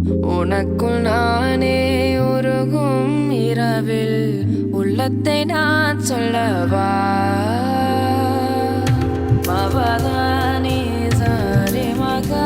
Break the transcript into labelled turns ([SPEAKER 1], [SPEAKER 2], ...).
[SPEAKER 1] உனக்குள் நானே உருகும் இரவில் உள்ளத்தை நான் சொல்லவா மவதானி சாரி மகா